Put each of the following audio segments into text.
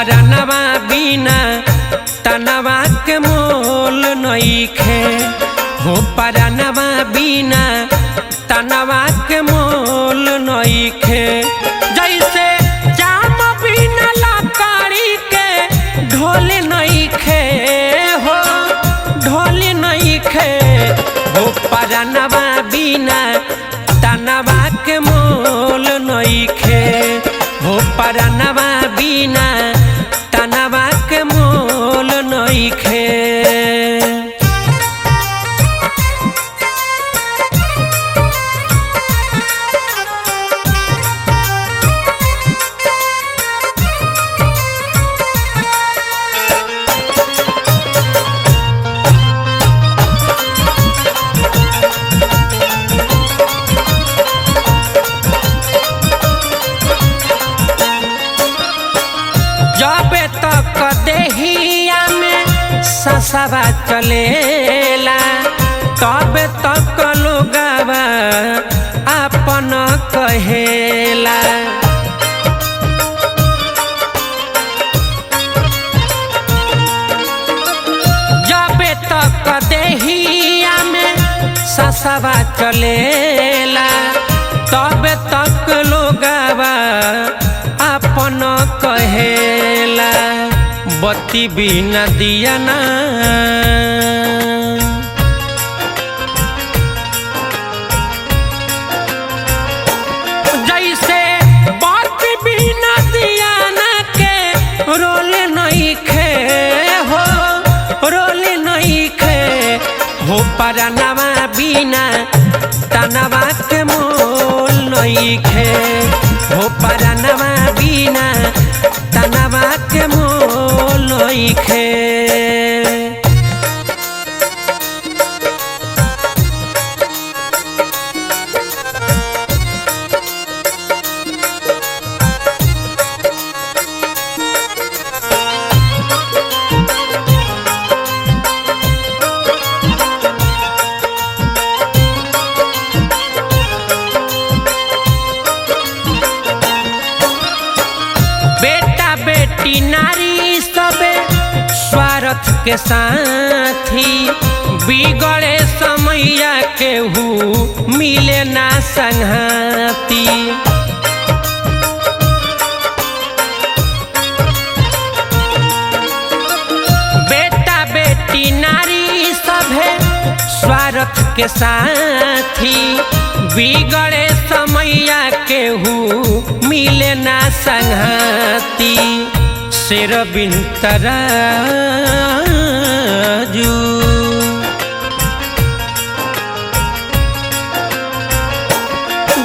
परनवा बिना तनवा के मोल नइखे हो परनवा बिना तनवा के मोल नइखे। जैसे जाम बिना लकड़ी के ढोल नइखे हो ढोल नइखे हो परनवा बिना तनवा के मोल नइखे हो परनवा बिना तनवा के मोल नइखे। जबे तक देहिया में ससवा चलेला तबे तक लोगवा अपन कहेला। जबे तक देहिया में ससवा चलेला तबे तक लोगवा अपन कहेला। बत्ती बिना दिया ना जैसे बत्ती बिना दिया ना के रोल नइखे हो रोल नइखे हो परनवा बिना तनवा के मोल नइखे हो परनवा बिना तनवा के मोल नइखे। बेटा बेटी नारी सबे स्वार्थ के साथी बिगड़े समैया केहू मिले ना संघाती। बेटा बेटी नारी सभे स्वार्थ के साथी बिगड़े समैया केहू मिले ना संघाती। शेर बिन तराजू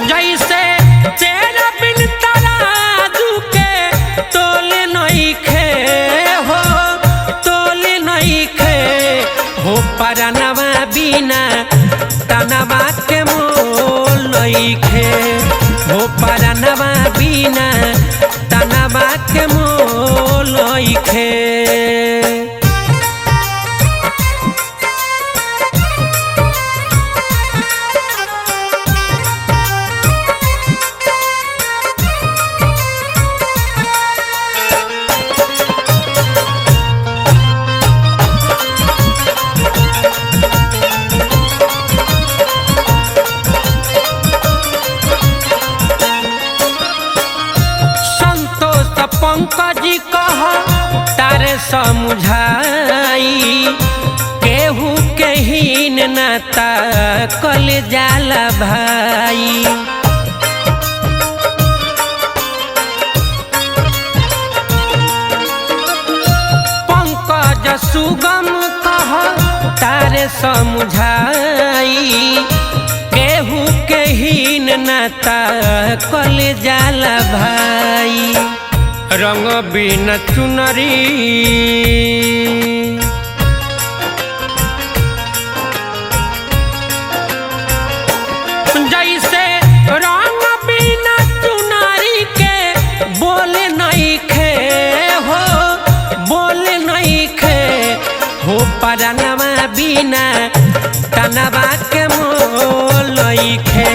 जैसे शेर बिन तराजू के तोल नइखे हो तोल नइखे हो परनवा बिना तनवा के मोल नइखे हो परनवा बिना तनवा के मोल नइखे। पंकज कह तारे समझाई केहू के हीन नाता कल जाला भाई। पंकज सुगम कह तारे समझाई केहू के हीन नाता कल जाला भाई। रंग बिन चुनरी जैसे रंग बिन चुनरी के बोले नइखे हो बोले नइखे हो परनवा बिना तनवा के मोल नइखे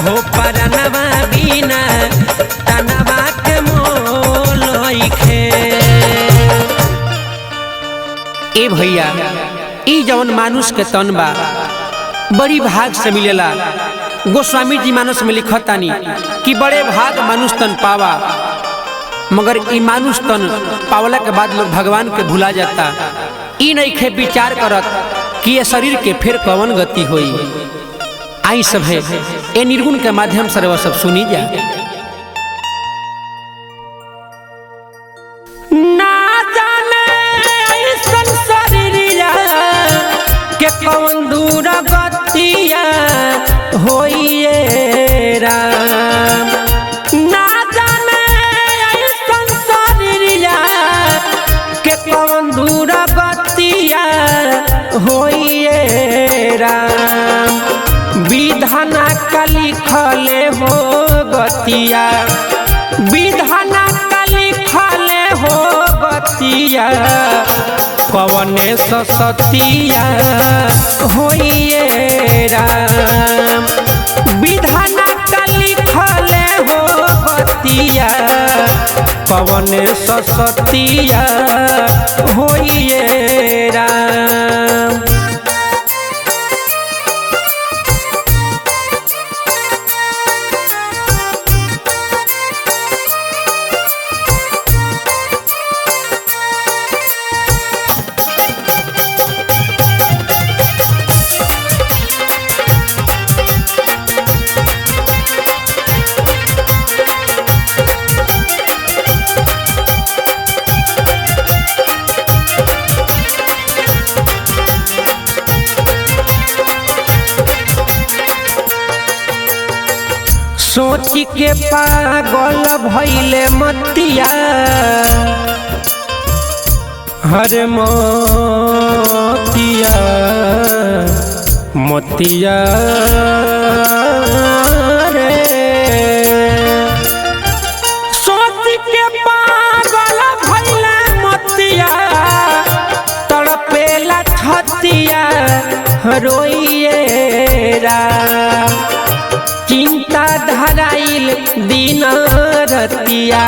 हो परनवा बिना तनवा के मोल नइखे। ए भैया ई जवन मानुष के तन बा बड़ी भाग से मिलेला। गोस्वामी जी मानस में लिखतानी कि बड़े भाग मानुष तन पावा, मगर ई मानुष तन पावला के बाद लोग भगवान के भुला जाता। ई नहीं खे विचार करत कि ये शरीर के फिर कवन गति होई। आई सब है ए निर्गुण के माध्यम से वो सब सुनी जा। ना जाने ऐसन शरीरिया के कवन दूर गतिया होइए राम। ना जाने ऐसन शरीरिया के कवन दूर गतिया होइए राम। विधाना का लिखले हो गतिया, विधाना का लिखले हो गतिया, कवने सतिया होइए राम। विधाना का लिखले हो गतिया, कवने सतिया होइए राम। सोच के पागल भइले मतिया, हरे मोतिया मोतिया रे। सोच के पागल भइले मतिया, तड़पेला छतिया रोइए राम। चिंता धराइल दिन रतिया,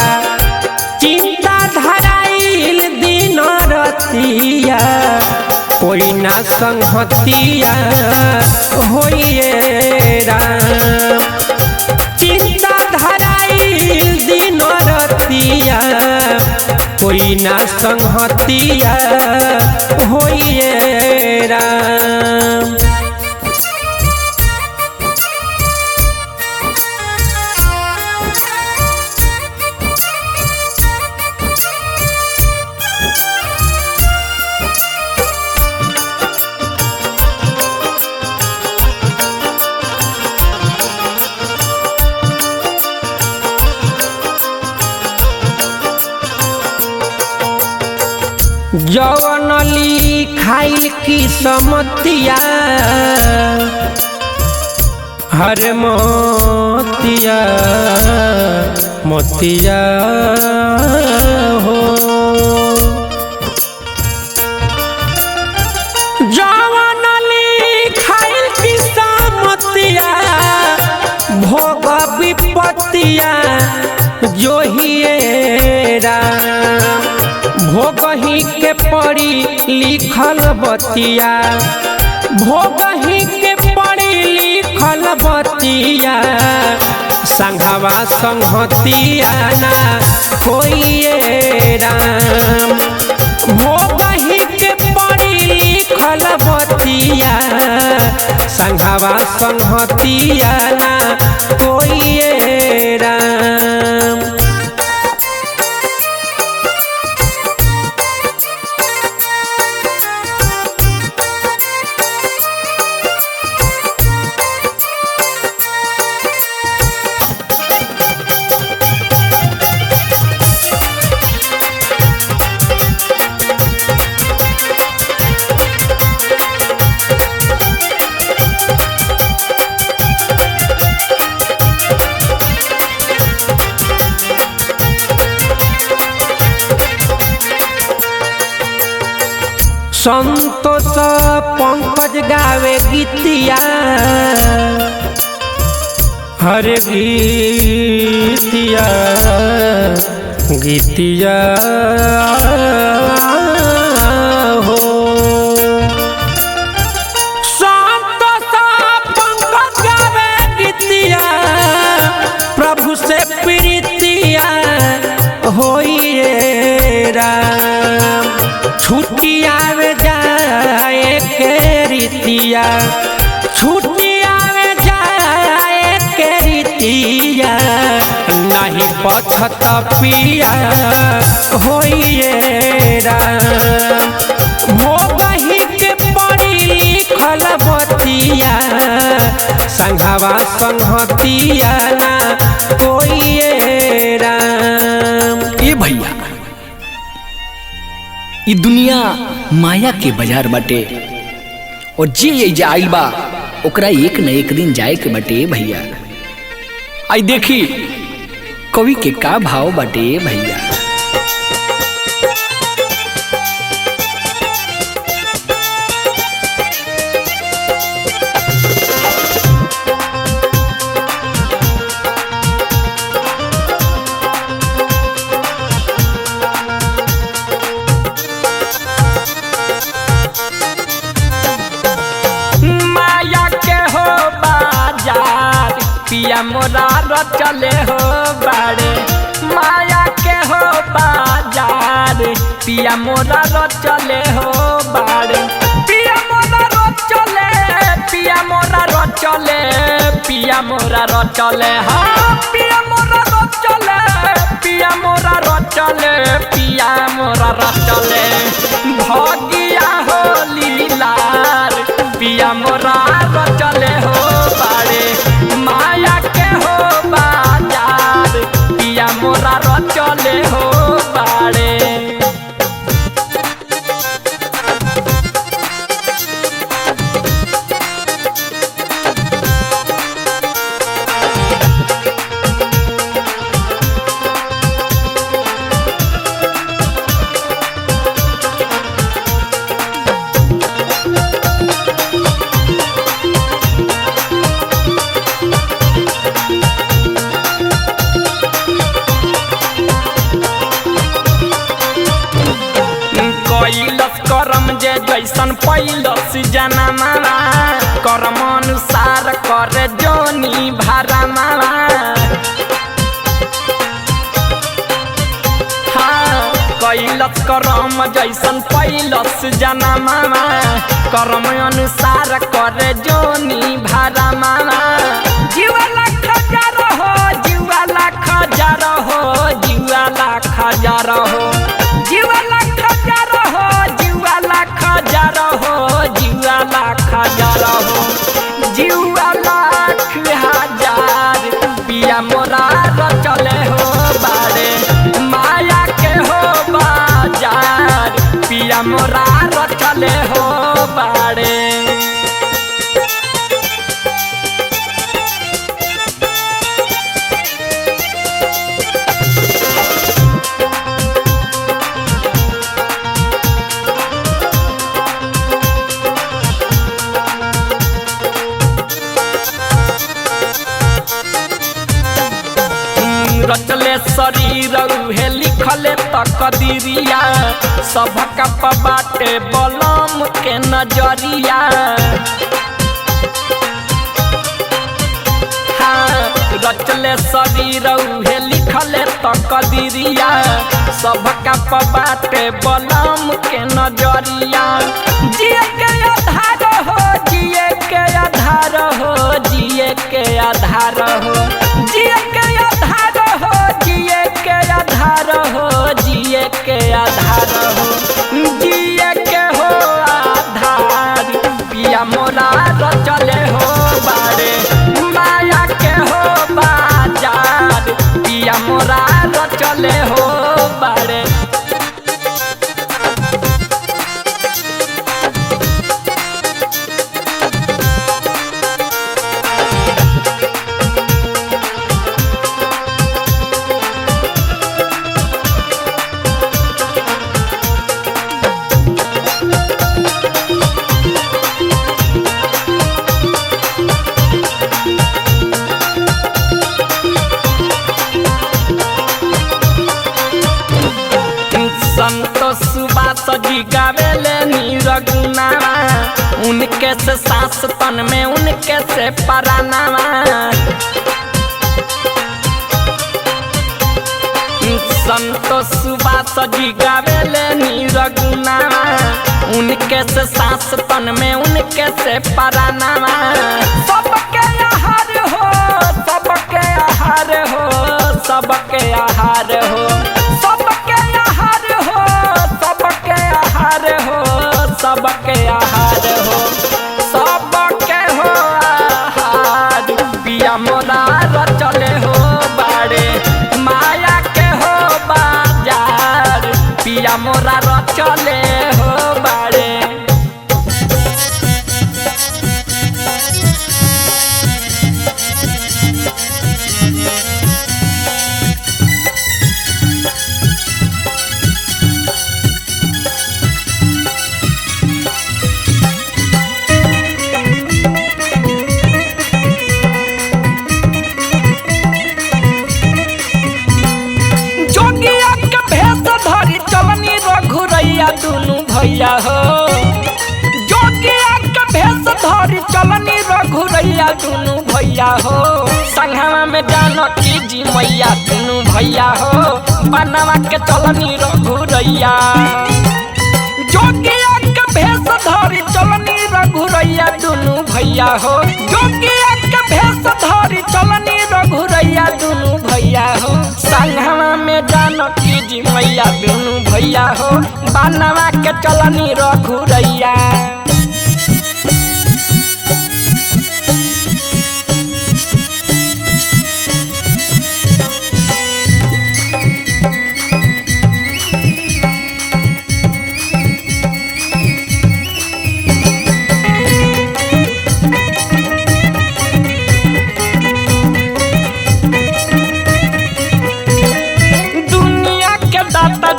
चिंता धराइल दिन रतिया, कोई ना संगतिया होइए राम। चिंता धराइल दिन रतिया, कोई ना संगतिया होइए राम। जवन लिखाइल की समतिया, हरे मोतिया मोतिया हो। जवन लिखाइल की समतिया, भोग विपत्तिया जोहिए राम। भोगही के पड़ी लिखल बतिया, भोगही के पड़ी लिखल बतिया, संघवा संगतिया ना होइए राम। भोगही के पड़ी लिखल बतिया, संघवा संगतिया ना होइए राम। संतोष पंकज गावे गीतिया, हरे गीतिया गीतिया हो। प्रीतिया छुट्टिया में जाए के रीतिया नहीं पछत पिया होइए राम भोगही के पड़ी लिखल बतिया संघवा संहतिया ना कोइए राम। ए भैया ई दुनिया माया के बाजार बाटे और जे एजा आइल बा ओकरा एक न एक दिन जाए के बाटे भैया। आई देखी कवि के का भाव बाटे भैया। पिया मोरा रचले हो बाड़े माया के हो बाजार पिया मोरा रचले हो बाड़े पिया मोरा रचले पिया मोरा रचले पिया मोरा रचले हाँ पिया मोरा रचले पिया मोरा रचले पिया मोरा रचले भगिया हो लीलार पिया मोरा रचले हो बाड़े माया के हो बाजार पिया मोरा रचले हो बाड़े। करम जे जैसन पैलस जनमा कर्म अनुसार कर जोनी भरमा हाँ कैलस करम जैसन पैलस जनमा कर्म अनुसार कर जोनी भरमा जीवा लाख हजार हो जीवा लाख हजार हो जीवा लाख हजार हो जीवा लाख हजार हो जीवा लाख हजार हो जीवा लाख हजार हो जीवा लाख हजार पिया मोरा रचले हो बाड़े माया के हो बाजार पिया मोरा रचले हो बाड़े। रचले शरीर उहे लिखले तकदीरिया सबका बाटे बलम के नजरिया हाँ रचले शरीर उहे लिखले तकदीरिया सबका बाटे बलम के नजरिया जिए के आधार हो जिए के आधार हो जिए के आधार हो जिए के आधार हो जिए के आधार हो जिए के आधार हो जिए के हो आधार पिया मोरा रचले हो बाड़े माया के हो बाजार पिया मोरा रचले हो बाड़े। सजी गावेले नीरगुनावा उनके से सांस तन में उनके से परानावा संतोष सुबास जी गावेले नीरगुनावा उनके से सांस तन में उनके से परानावा सबके आहार हो सबके आहार हो सबके आहार हो सबके आहार हो सबके आहार हो सबके आहार हो सबके हो आहार पिया मोरा रचले हो बाड़े माया के हो बाजार पिया मोरा रचले हो बाड़े दुनू भैया हो जोगिया के भेष धरी चलनी रघुरैया दुनू भैया हो संघवा में जानकी जी मैया दुनू भैया हो बनवा के चलनी रघुरैया जोगिया के भेष धरी चलनी रघुरैया दुनू भैया हो जोगिया के भेष धरी चलनी रघुरैया दुनू भैया हो संघवा में जानकी जी मैया दुनू भैया हो बनवा के चलनी रघुरैया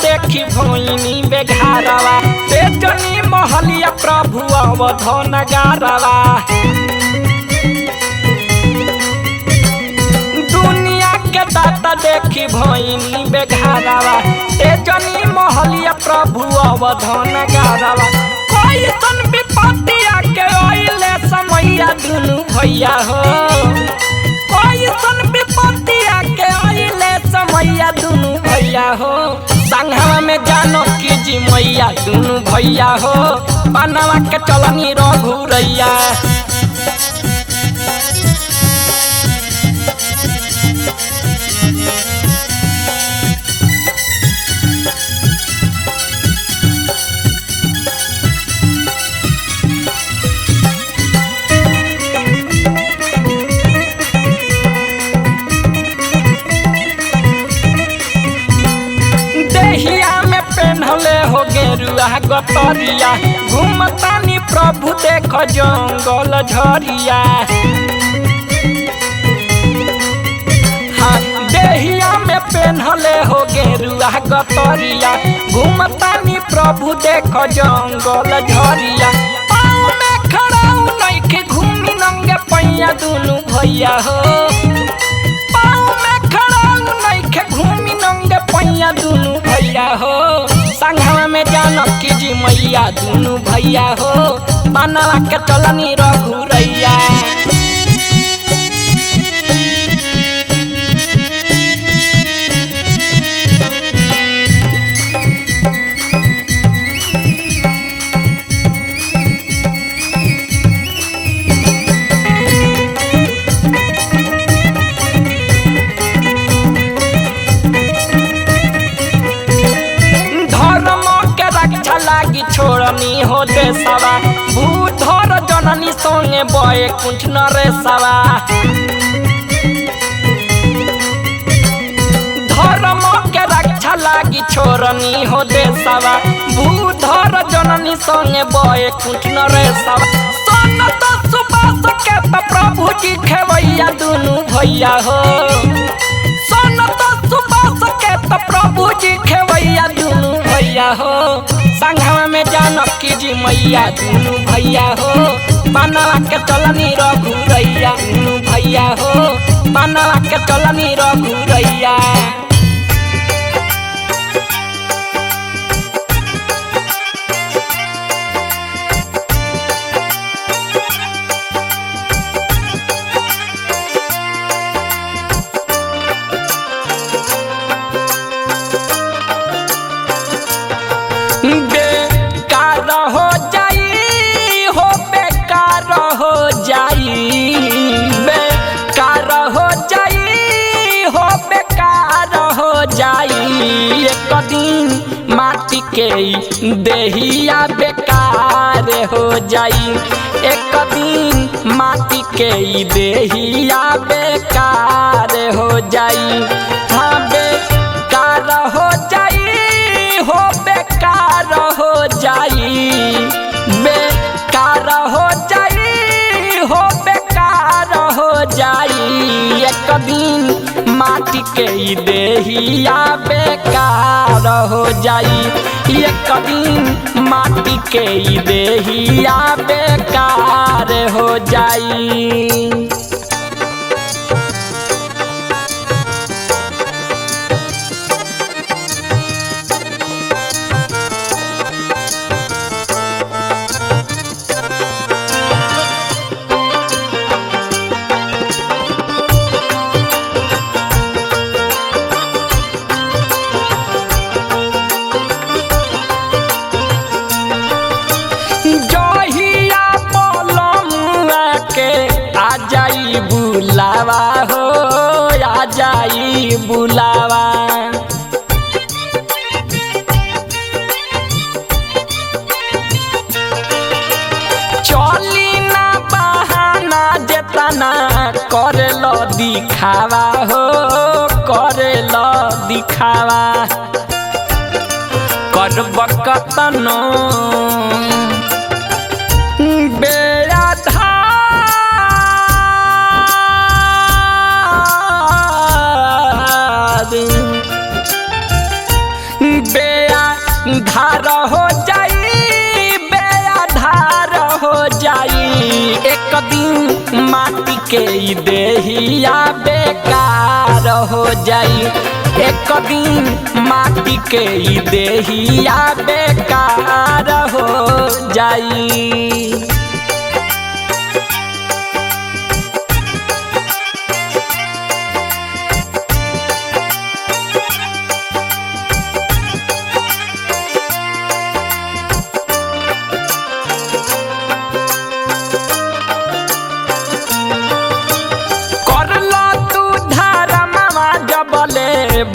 देखी भोइनी बेघारवा बेचनी महलिया प्रभु अवधन गारवा दुनिया के दाता देखी भोइनी बेघारवा बेचनी महलिया प्रभु अवधन गारवा कोई सन विपत्तिया के ओइले समैया दुनू भैया हो कोई सन विपत्तिया के ओइले समैया दुनू भैया हो संघवा में जानकी जी मैया दुनू भैया हो बनवा के चलनी रघुरैया हो गेरुआ गतरिया घूमतानी प्रभु देख जंगल झरिया हाँ देहिया में पेन्हले हो गेरुआ गतरिया घूमतानी प्रभु देख जंगल झरिया पाँव में खड़ा नइखे घूमी नंगे पैया दुनू भैया हो पाँव में खड़ा नइखे घूमी नंगे पैया दुनू भैया हो संघवा में जानकी जी मैया दुनू भैया हो बनवा के चलनी रघुरैया छोड़नी हो देशवा भूधर जननी संगे बये कुंठ नरेशवा धर्म के रक्षा लागी छोड़नी हो देशवा भूधर जननी संगे बये कुंठ नरेशवा सनत सुबास के तो प्रभु जी खेवैया दुनू भैया हो सनत सुबास के तो प्रभु जी खेवैया दुनू भैया हो संघवा में जानकी जी मैया दुनू भैया हो बनवा के चलनी रघुरैया दुनू भैया हो बनवा के चलनी रघुरैया एक दिन माटी के देहिया बेकार हो जाई। एक दिन माटी के देहिया बेकार हो जाई। हाँ बेकार हो जाई हो बेकार हो जाई। बेकार हो जाई हो बेकार हो जाई। एक दिन माटी के देहिया बेकार हो जाई। एक दिन माटी के देहिया बेकार हो जाई। बुलावा हो आ जाई बुलावा। चली ना बहाना जेतना करे लो दिखावा हो करे लो दिखावा। करब कतनो धार हो जाई बेआधार हो जाई। एक दिन माटी के देहिया बेकार हो जाई। एक दिन माटी के देहिया बेकार हो जाई।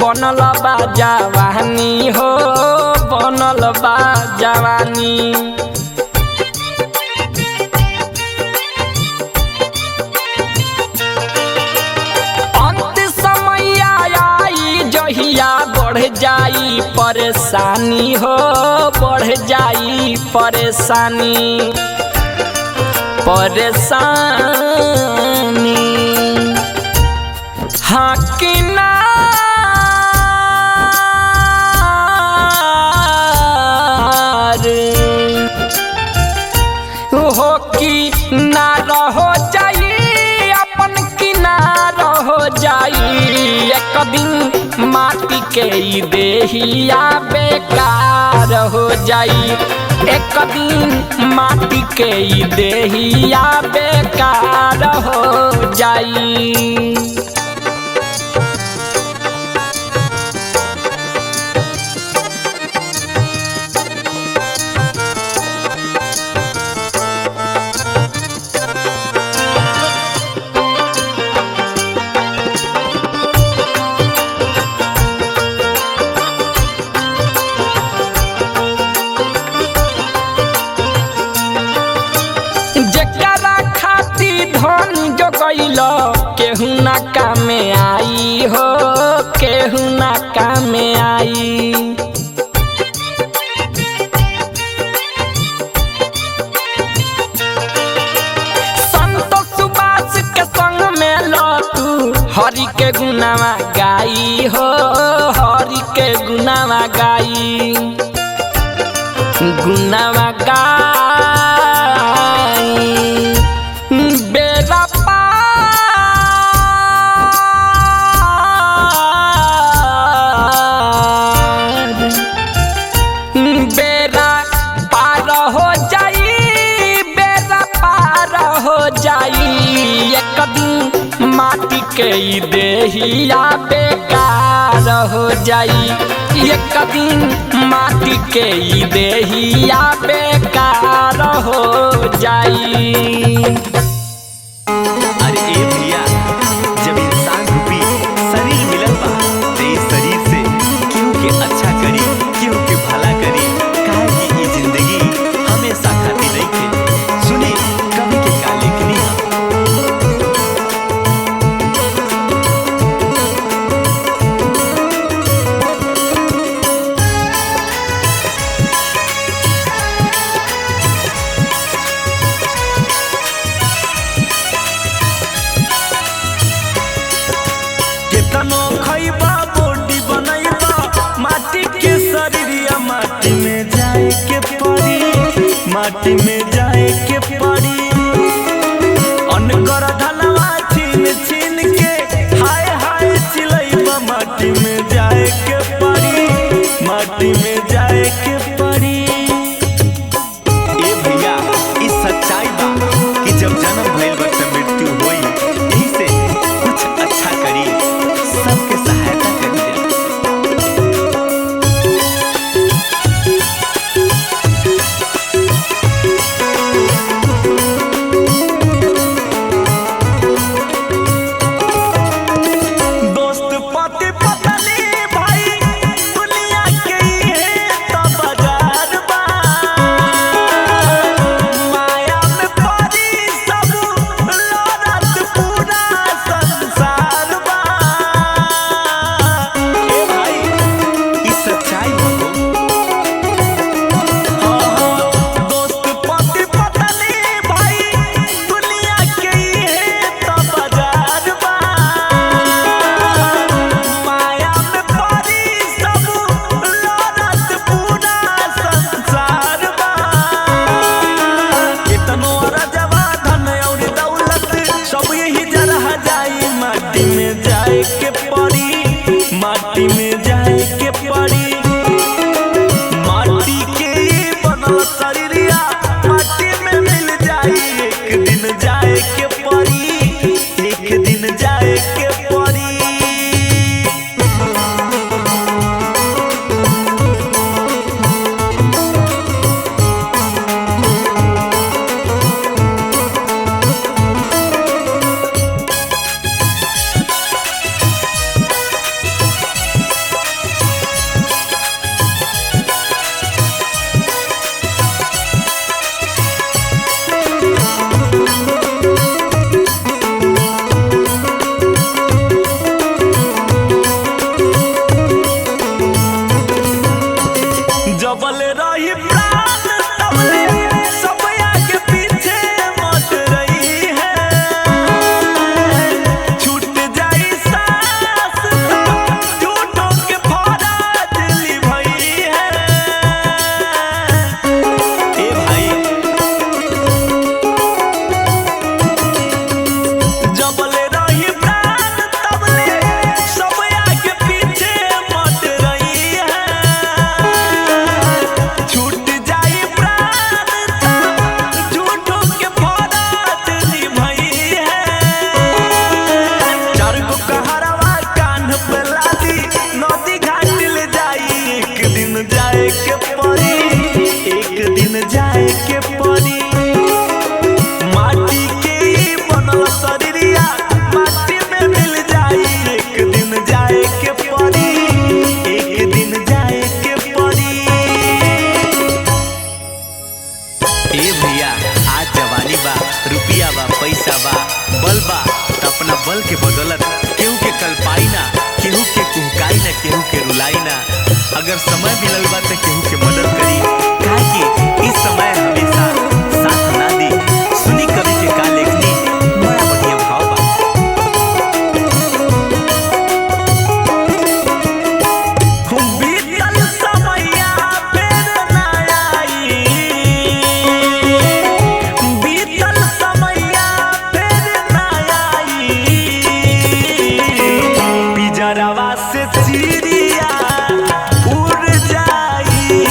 बनल बा जवानी हो बनल बा जवानी। अंत समय आई जहिया बढ़ जाई परेशानी हो बढ़ जाई परेशानी परेशानी। हाँ कि ना हो कि ना रहो जाई अपन किनार हो जाई। एक दिन माटी के देहिया बेकार हो जाई। एक दिन माटी के देहिया बेकार हो जाई। केहू ना कामे आई हो केहू ना कामे आई। संत सुबास के संग में लो तू हरि के गुनावा गाई हो हरि के गुनावा गाई। गुनावा गाई बेरा माटी के देहिया बेकार हो जाई। एक दिन माटी के देहिया बेकार हो जाई। अरे ए भैया, जब इंसान रूपी शरीर मिलल बा तो इस शरीर से केहू के अच्छा माटी में जाए के पड़ी। अनकर धनवा छीन छीन के हाय हाय चिलैबा माटी में जाए के पड़ी, माटी में जाए के पड़ी। ए भैया इस सच्चाई बा कि जब जन्म भइल बा त मृत्यु होई, यही से कुछ अच्छा करी, सबके सहायता करी। दोस्त पति पत्नी भाई दुनिया के ये तो बाजार बा, माया में पड़ी सब लौटत पूरा संसार बा। ए भाई ई सच्चाई बा। दोस्त पति पत्नी भाई दुनिया के ये तो बाजार बा, माया में पड़ी सब लौटत पूरा संसार बा। कितनो रजवा धन और दौलत सब यही जरह जाई, माटी में जाए के पड़ी, माटी में जाए के पड़ी। माटी के ये बनल शरीरिया माटी में मिल जाई, एक दिन जाए के पड़ी, एक दिन जाए के पड़ी। जबल रही प्राण तबले सब आगे पीछे मत रही है, छूट जाई सांस तो झूठों के फौराद ली भई है। ए भाई जबल रही प्राण तबले सब आगे पीछे मत रही है, छूट जाई प्राण तो झूठों के फौराद निभई है। चार गो कहरवा कान पे लादी नदी घाट ले जाई, एक दिन जाए के पड़ी, एक दिन जाए के पड़ी। माटी के ही बनल शरीरिया माटी में मिल जाई, एक दिन जाए के पड़ी, एक दिन जाए के पड़ी। ए भैया आज जवानी बा, रुपिया बा, पैसा बा, बल बा, त अपना बल के बदौलत केहू के कल पाई ना, केहू के कुहकाई ना, केहू के रुलाई ना। अगर समय मिलल बा त केहू के मदद करी, काहे कि इस समय हमेशा साथ ना दी। सुनी कवि के का लेखनी, बड़ा बढ़िया भाव बा। बीतल समैया फेर ना आई, बीतल समैया फेर ना आई, पिजरवा से चिड़िया उड़ जाई।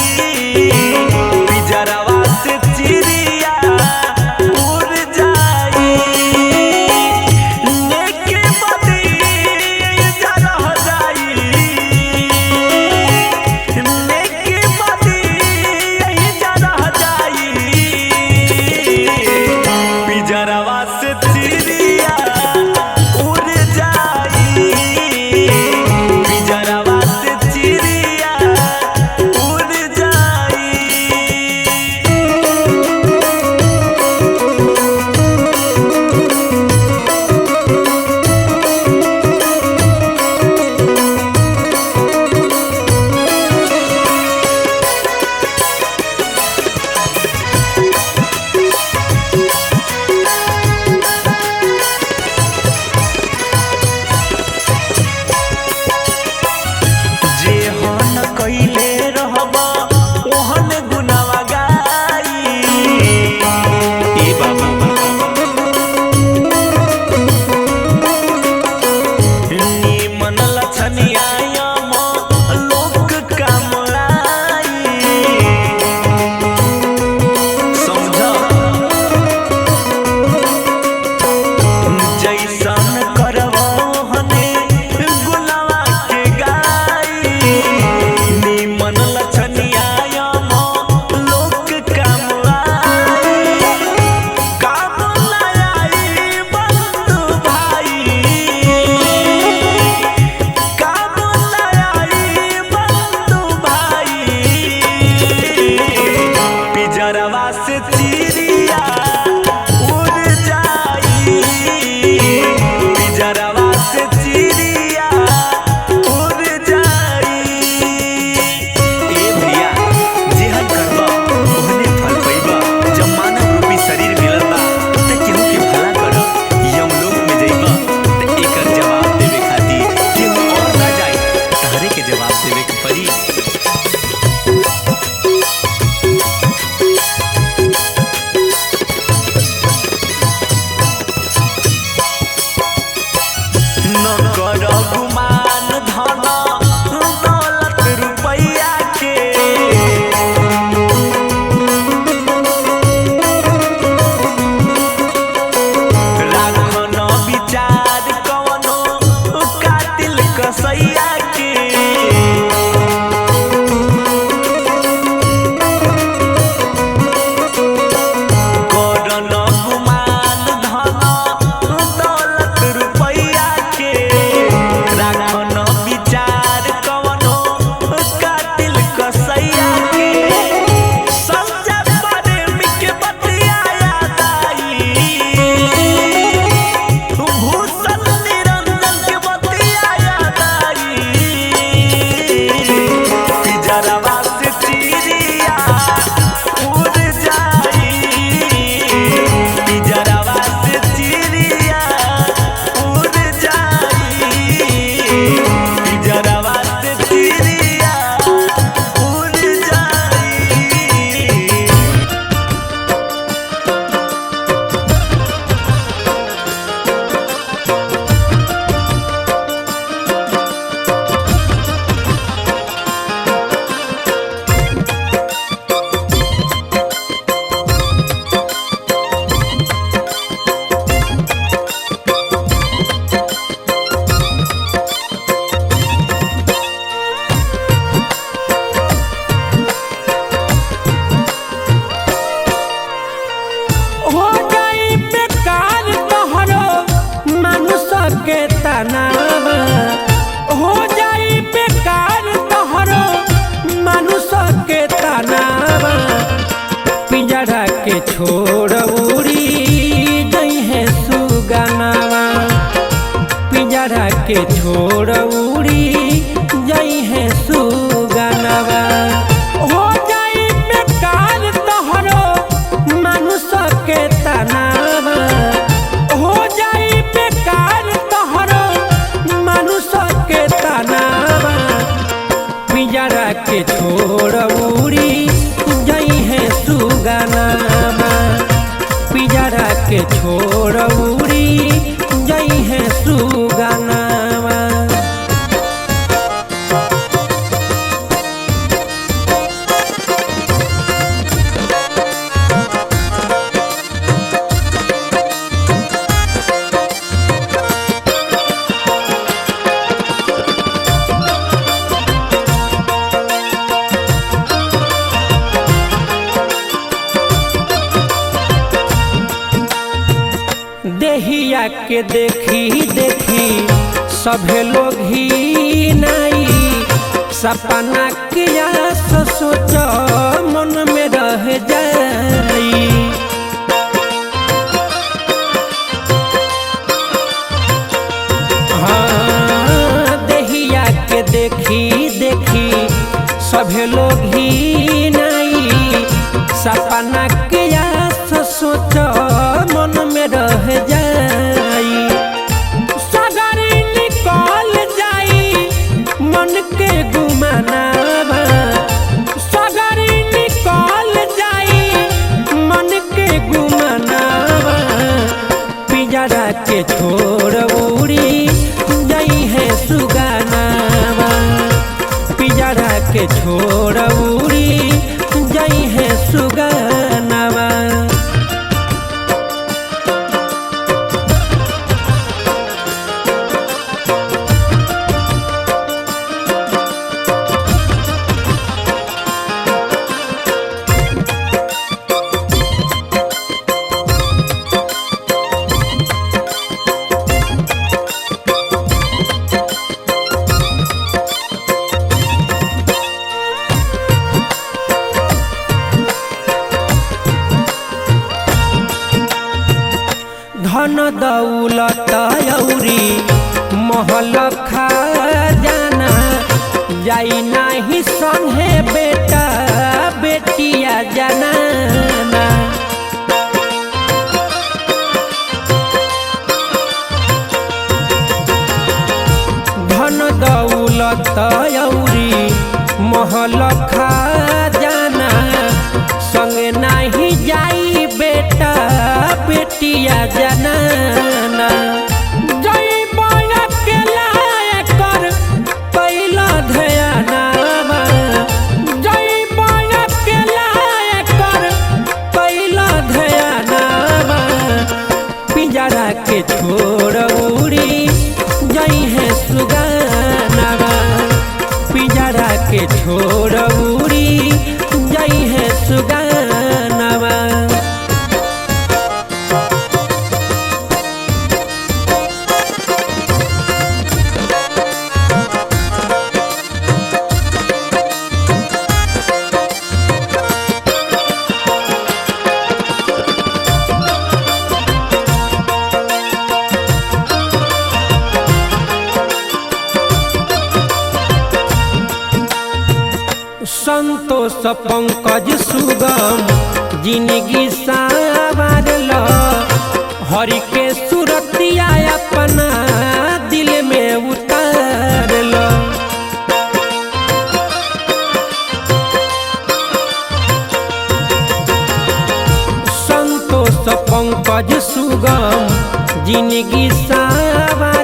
के छोड़ उड़ी जई है सुगनवा। हो जाई बेकार तोहरो मानुष के तनावा, हो जाई बेकार तोहरो मानुष के तनावा। पिंजरा के छोड़ उड़ी जई है सुगनवा, पिंजरा के छोड़ उड़ी जई है सुगनवा। देहिया के देखी देखी सभे लोग ही नहीं, सपना किया सोच मन में रह जाई। हाँ, देहिया के देखी देखी सभे लोग ही नहीं, सपना किया सोच मन में रह जाई। सगरी निकल जाई मन के गुमानावा, सगरी निकल जाई मन के गुमानावा। पिंजरा के छोड़ उड़ी जई है सुगनवा, पिंजरा के छोड़ उड़ी जई है सुगनवा। धन दौलत औरी महल खजाना, जाई नाही संगे बेटा बेटिया जनाना। धन दौलत औरी महल खजाना, संगे नाही जाई बेटा बेटिया जनाना। जई बया के लायक कर पहिला ध्यानावा, जई बया के लायक कर पहिला ध्यानावा। पिंजरा के छोड़ उड़ी जई है सुगनवा, पिंजरा के छोड़ उड़ी जई है सुगनवा। संतोष पंकज सुगम जिंदगी संवारल, हरि के सुरतिया अपना दिल में उतारल। संतोष पंकज सुगम जिंदगी संवारल,